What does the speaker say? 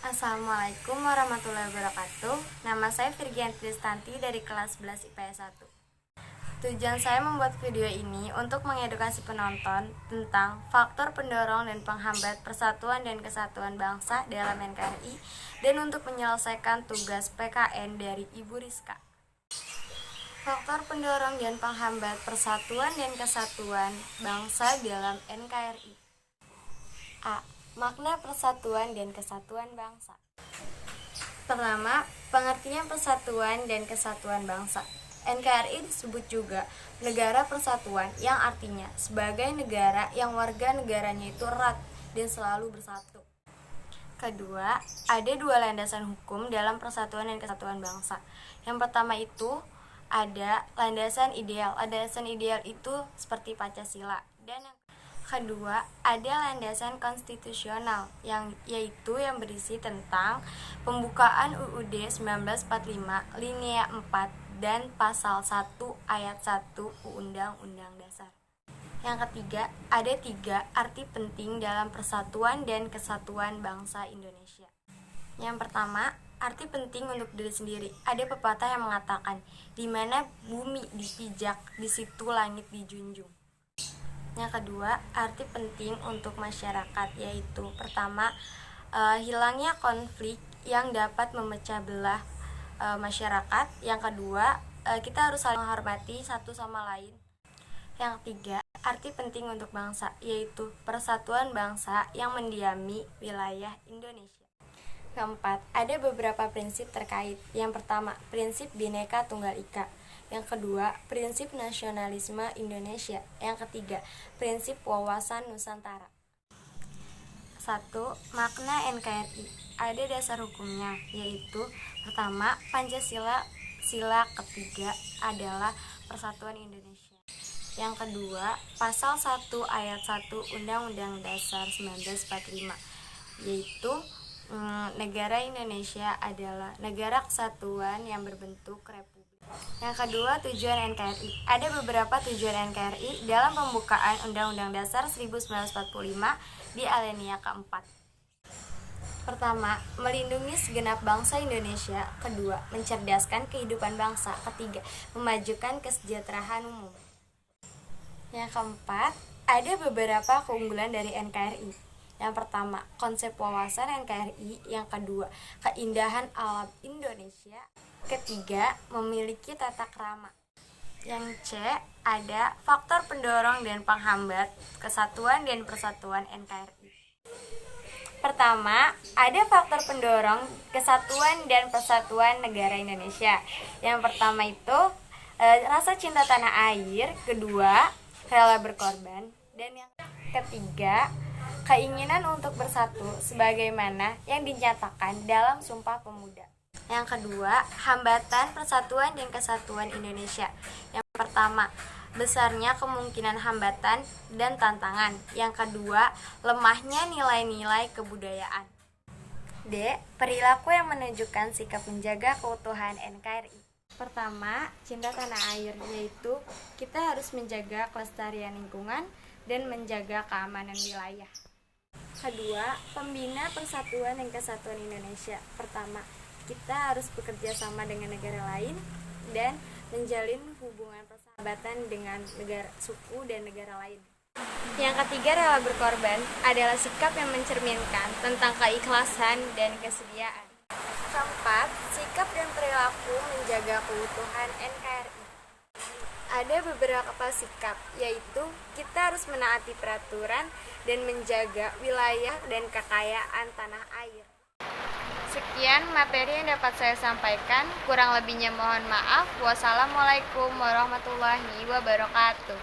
Assalamualaikum warahmatullahi wabarakatuh. Nama saya Virgianti Destanti dari kelas 11 IPS 1. Tujuan saya membuat video ini untuk mengedukasi penonton tentang faktor pendorong dan penghambat persatuan dan kesatuan bangsa dalam NKRI dan untuk menyelesaikan tugas PKN dari Ibu Rizka. Faktor pendorong dan penghambat persatuan dan kesatuan bangsa dalam NKRI. A. Makna persatuan dan kesatuan bangsa. Pertama, pengertian persatuan dan kesatuan bangsa. NKRI disebut juga negara persatuan yang artinya sebagai negara yang warga negaranya itu erat dan selalu bersatu. Kedua, ada dua landasan hukum dalam persatuan dan kesatuan bangsa. Yang pertama itu ada landasan ideal. Landasan ideal itu seperti Pancasila. Dan yang kedua, ada landasan konstitusional yaitu yang berisi tentang pembukaan UUD 1945 Linia 4 dan Pasal 1 Ayat 1 Undang-Undang Dasar. Yang ketiga, ada tiga arti penting dalam persatuan dan kesatuan bangsa Indonesia. Yang pertama, arti penting untuk diri sendiri. Ada pepatah yang mengatakan, di mana bumi dipijak, di situ langit dijunjung. Yang kedua, arti penting untuk masyarakat, yaitu pertama, hilangnya konflik yang dapat memecah belah masyarakat. Yang kedua, kita harus saling menghormati satu sama lain. Yang ketiga, arti penting untuk bangsa, yaitu persatuan bangsa yang mendiami wilayah Indonesia. Keempat, ada beberapa prinsip terkait. Yang pertama, prinsip Bhinneka Tunggal Ika. Yang kedua, prinsip nasionalisme Indonesia. Yang ketiga, prinsip wawasan Nusantara. 1. Makna NKRI. Ada dasar hukumnya, yaitu pertama, Pancasila, sila ketiga adalah Persatuan Indonesia. Yang kedua, Pasal 1 Ayat 1 Undang-Undang Dasar 1945, yaitu negara Indonesia adalah negara kesatuan yang berbentuk republik. Yang kedua, tujuan NKRI. Ada beberapa tujuan NKRI dalam pembukaan Undang-Undang Dasar 1945 di alinea keempat. Pertama, melindungi segenap bangsa Indonesia. Kedua, mencerdaskan kehidupan bangsa. Ketiga, memajukan kesejahteraan umum. Yang keempat, ada beberapa keunggulan dari NKRI. Yang pertama, konsep wawasan NKRI. Yang kedua, keindahan alam Indonesia. Ketiga, memiliki tata krama. Yang C, ada faktor pendorong dan penghambat kesatuan dan persatuan NKRI. Pertama, ada faktor pendorong kesatuan dan persatuan negara Indonesia. Yang pertama itu rasa cinta tanah air. Kedua, rela berkorban. Dan yang ketiga, keinginan untuk bersatu sebagaimana yang dinyatakan dalam Sumpah Pemuda. Yang kedua, hambatan persatuan dan kesatuan Indonesia. Yang pertama, besarnya kemungkinan hambatan dan tantangan. Yang kedua, lemahnya nilai-nilai kebudayaan. D. Perilaku yang menunjukkan sikap menjaga keutuhan NKRI. Pertama, cinta tanah air, yaitu kita harus menjaga kelestarian lingkungan dan menjaga keamanan wilayah. Kedua, pembina persatuan dan kesatuan Indonesia. Pertama, kita harus bekerja sama dengan negara lain dan menjalin hubungan persahabatan dengan negara, suku dan negara lain. Yang ketiga, rela berkorban adalah sikap yang mencerminkan tentang keikhlasan dan kesediaan. Keempat, sikap dan perilaku menjaga keutuhan NKRI. Ada beberapa sikap, yaitu kita harus menaati peraturan dan menjaga wilayah dan kekayaan tanah air. Sekian materi yang dapat saya sampaikan, kurang lebihnya mohon maaf. Wassalamualaikum warahmatullahi wabarakatuh.